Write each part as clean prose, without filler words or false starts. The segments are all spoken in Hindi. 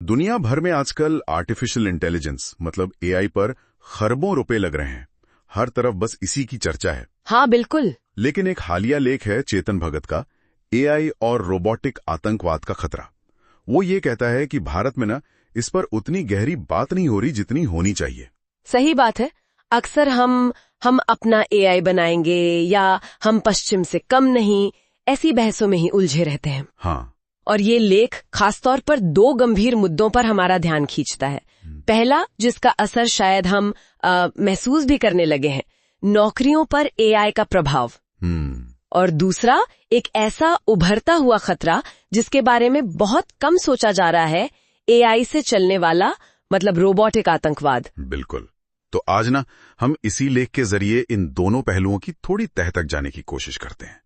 दुनिया भर में आजकल आर्टिफिशियल इंटेलिजेंस मतलब एआई पर खरबों रुपए लग रहे हैं। हर तरफ बस इसी की चर्चा है। हाँ बिल्कुल। लेकिन एक हालिया लेख है चेतन भगत का, एआई और रोबोटिक आतंकवाद का खतरा। वो ये कहता है कि भारत में इस पर उतनी गहरी बात नहीं हो रही जितनी होनी चाहिए। सही बात है। अक्सर हम अपना एआई बनाएंगे या हम पश्चिम से कम नहीं, ऐसी बहसों में ही उलझे रहते हैं। हाँ। और ये लेख खासतौर पर दो गंभीर मुद्दों पर हमारा ध्यान खींचता है। पहला, जिसका असर शायद हम महसूस भी करने लगे हैं, नौकरियों पर एआई का प्रभाव। और दूसरा, एक ऐसा उभरता हुआ खतरा जिसके बारे में बहुत कम सोचा जा रहा है, एआई से चलने वाला मतलब रोबोटिक आतंकवाद। बिल्कुल। तो आज हम इसी लेख के जरिए इन दोनों पहलुओं की थोड़ी तह तक जाने की कोशिश करते हैं।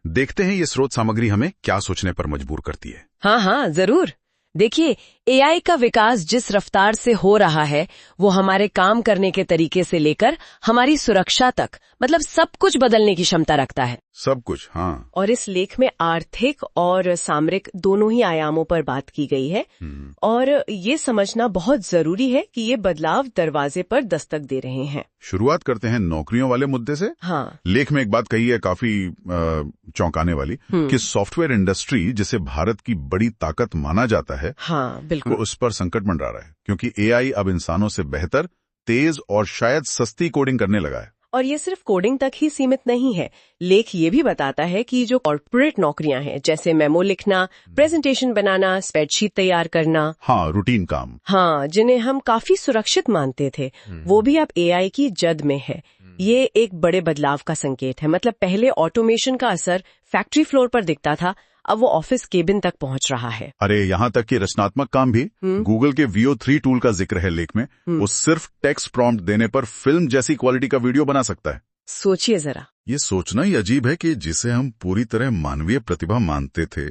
देखते हैं ये स्रोत सामग्री हमें क्या सोचने पर मजबूर करती है। हाँ जरूर। देखिए, एआई का विकास जिस रफ्तार से हो रहा है वो हमारे काम करने के तरीके से लेकर हमारी सुरक्षा तक मतलब सब कुछ बदलने की क्षमता रखता है। सब कुछ, हाँ। और इस लेख में आर्थिक और सामरिक दोनों ही आयामों पर बात की गई है। और ये समझना बहुत जरूरी है कि ये बदलाव दरवाजे पर दस्तक दे रहे हैं। शुरुआत करते हैं नौकरियों वाले मुद्दे से। हाँ। लेख में एक बात कही है काफी चौंकाने वाली कि सॉफ्टवेयर इंडस्ट्री, जिसे भारत की बड़ी ताकत माना जाता है, हाँ बिल्कुल, वो उस पर संकट मंडरा रहा है क्योंकि एआई अब इंसानों से बेहतर, तेज और शायद सस्ती कोडिंग करने लगा है। और ये सिर्फ कोडिंग तक ही सीमित नहीं है। लेख ये भी बताता है कि जो कॉर्पोरेट नौकरियां हैं, जैसे मेमो लिखना, प्रेजेंटेशन बनाना, स्प्रेडशीट तैयार करना, हाँ, रूटीन काम, हाँ, जिन्हें हम काफी सुरक्षित मानते थे, वो भी अब एआई की जद में है। ये एक बड़े बदलाव का संकेत है। मतलब पहले ऑटोमेशन का असर फैक्ट्री फ्लोर पर दिखता था, अब वो ऑफिस केबिन तक पहुंच रहा है। अरे यहाँ तक कि रचनात्मक काम भी। गूगल के VO3 टूल का जिक्र है लेख में। वो सिर्फ टेक्स्ट प्रॉम्प्ट देने पर फिल्म जैसी क्वालिटी का वीडियो बना सकता है। सोचिए जरा। ये सोचना ही अजीब है कि जिसे हम पूरी तरह मानवीय प्रतिभा मानते थे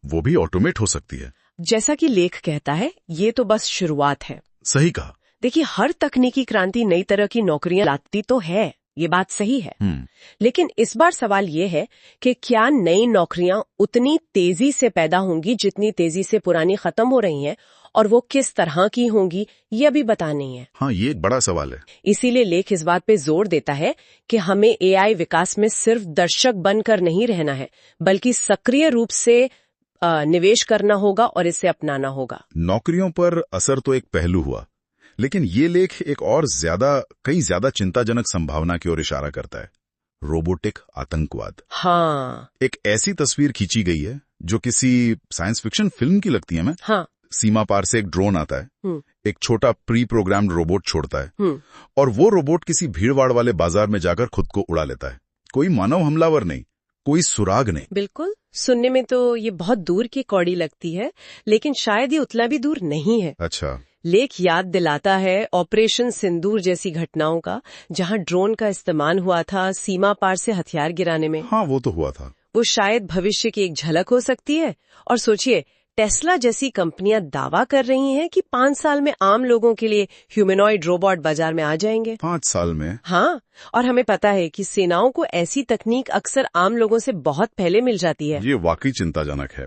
वो भी ऑटोमेट हो सकती है। जैसा कि लेख कहता है, ये तो बस शुरुआत है। सही कहा। देखिए, हर तकनीकी क्रांति नई तरह की नौकरियां लाती तो है, ये बात सही है। लेकिन इस बार सवाल ये है कि क्या नई नौकरियां उतनी तेजी से पैदा होंगी जितनी तेजी से पुरानी खत्म हो रही हैं, और वो किस तरह की होंगी ये अभी बता नहीं है। हाँ, ये एक बड़ा सवाल है। इसीलिए लेख इस बात पे जोर देता है कि हमें एआई विकास में सिर्फ दर्शक बनकर नहीं रहना है, बल्कि सक्रिय रूप से निवेश करना होगा और इसे अपनाना होगा। नौकरियों पर असर तो एक पहलू हुआ, लेकिन ये लेख एक और कई ज्यादा चिंताजनक संभावना की ओर इशारा करता है, रोबोटिक आतंकवाद। हाँ, एक ऐसी तस्वीर खींची गई है जो किसी साइंस फिक्शन फिल्म की लगती है। मैं हाँ। सीमा पार से एक ड्रोन आता है, एक छोटा प्री प्रोग्राम्ड रोबोट छोड़ता है और वो रोबोट किसी भीड़भाड़ वाले बाजार में जाकर खुद को उड़ा लेता है। कोई मानव हमलावर नहीं, कोई सुराग नहीं। बिल्कुल, सुनने में तो ये बहुत दूर की कौड़ी लगती है, लेकिन शायद ये उतना भी दूर नहीं है। अच्छा। लेख याद दिलाता है ऑपरेशन सिंदूर जैसी घटनाओं का, जहां ड्रोन का इस्तेमाल हुआ था सीमा पार से हथियार गिराने में। हाँ, वो तो हुआ था। वो शायद भविष्य की एक झलक हो सकती है। और सोचिए, टेस्ला जैसी कंपनियां दावा कर रही हैं कि 5 साल में आम लोगों के लिए ह्यूमनॉइड रोबोट बाजार में आ जाएंगे। 5 साल में? हाँ, और हमें पता है कि सेनाओं को ऐसी तकनीक अक्सर आम लोगों से बहुत पहले मिल जाती है। ये वाकई चिंताजनक है।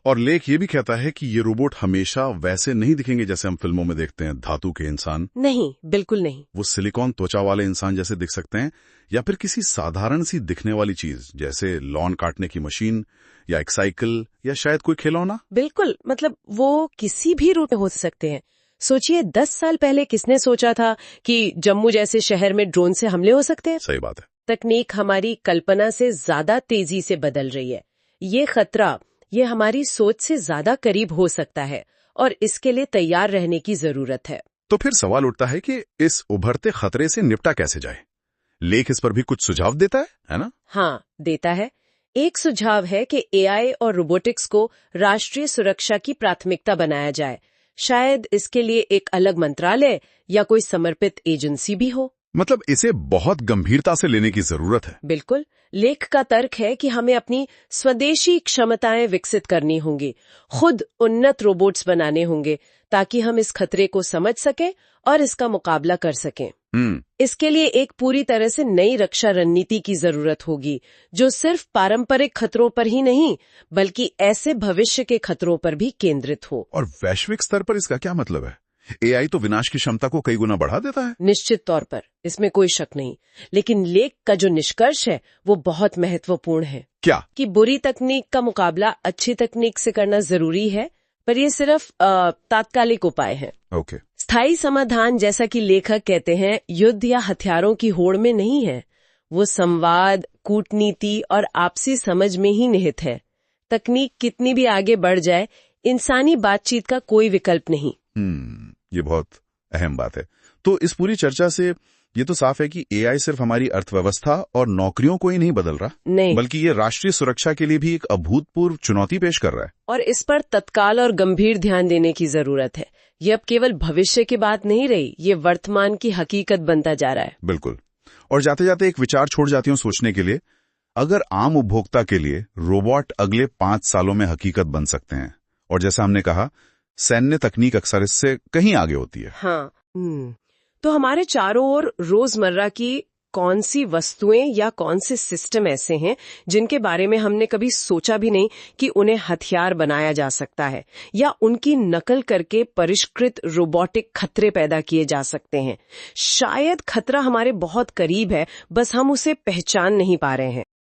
और लेख ये भी कहता है कि ये रोबोट हमेशा वैसे नहीं दिखेंगे जैसे हम फिल्मों में देखते हैं, धातु के इंसान नहीं, बिल्कुल नहीं। वो सिलिकॉन त्वचा वाले इंसान जैसे दिख सकते हैं, या फिर किसी साधारण सी दिखने वाली चीज जैसे लॉन काटने की मशीन या एक साइकिल या शायद कोई खिलौना। बिल्कुल, मतलब वो किसी भी रूप में हो सकते हैं। सोचिए, 10 साल पहले किसने सोचा था कि जम्मू जैसे शहर में ड्रोन से हमले हो सकते हैं। सही बात है। तकनीक हमारी कल्पना से ज्यादा तेजी से बदल रही है। ये खतरा ये हमारी सोच से ज्यादा करीब हो सकता है और इसके लिए तैयार रहने की जरूरत है। तो फिर सवाल उठता है कि इस उभरते खतरे से निपटा कैसे जाए। लेख इस पर भी कुछ सुझाव देता है ना? हाँ, देता है। एक सुझाव है कि एआई और रोबोटिक्स को राष्ट्रीय सुरक्षा की प्राथमिकता बनाया जाए। शायद इसके लिए एक अलग मंत्रालय या कोई समर्पित एजेंसी भी हो। मतलब इसे बहुत गंभीरता से लेने की जरूरत है। बिल्कुल। लेख का तर्क है कि हमें अपनी स्वदेशी क्षमताएं विकसित करनी होंगी, खुद उन्नत रोबोट्स बनाने होंगे, ताकि हम इस खतरे को समझ सकें और इसका मुकाबला कर सकें। इसके लिए एक पूरी तरह से नई रक्षा रणनीति की जरूरत होगी, जो सिर्फ पारंपरिक खतरों पर ही नहीं बल्कि ऐसे भविष्य के खतरों पर भी केंद्रित हो। और वैश्विक स्तर पर इसका क्या मतलब है? एआई तो विनाश की क्षमता को कई गुना बढ़ा देता है। निश्चित तौर पर, इसमें कोई शक नहीं, लेकिन लेख का जो निष्कर्ष है वो बहुत महत्वपूर्ण है। क्या? कि बुरी तकनीक का मुकाबला अच्छी तकनीक से करना जरूरी है, पर ये सिर्फ तात्कालिक उपाय है। ओके। स्थायी समाधान, जैसा कि लेखक कहते हैं, युद्ध या हथियारों की होड़ में नहीं है। वो संवाद, कूटनीति और आपसी समझ में ही निहित है। तकनीक कितनी भी आगे बढ़ जाए, इंसानी बातचीत का कोई विकल्प नहीं। ये बहुत अहम बात है। तो इस पूरी चर्चा से ये तो साफ है कि एआई सिर्फ हमारी अर्थव्यवस्था और नौकरियों को ही नहीं बदल रहा, नहीं, बल्कि ये राष्ट्रीय सुरक्षा के लिए भी एक अभूतपूर्व चुनौती पेश कर रहा है। और इस पर तत्काल और गंभीर ध्यान देने की जरूरत है। ये अब केवल भविष्य की बात नहीं रही, ये वर्तमान की हकीकत बनता जा रहा है। बिल्कुल। और जाते जाते एक विचार छोड़ जाती हूँ सोचने के लिए, अगर आम उपभोक्ता के लिए रोबोट अगले 5 सालों में हकीकत बन सकते हैं, और जैसा हमने कहा, सैन्य तकनीक अक्सर इससे कहीं आगे होती है। हाँ। तो हमारे चारों ओर रोजमर्रा की कौन सी वस्तुएं या कौन से सिस्टम ऐसे हैं जिनके बारे में हमने कभी सोचा भी नहीं कि उन्हें हथियार बनाया जा सकता है, या उनकी नकल करके परिष्कृत रोबोटिक खतरे पैदा किए जा सकते हैं। शायद खतरा हमारे बहुत करीब है, बस हम उसे पहचान नहीं पा रहे हैं।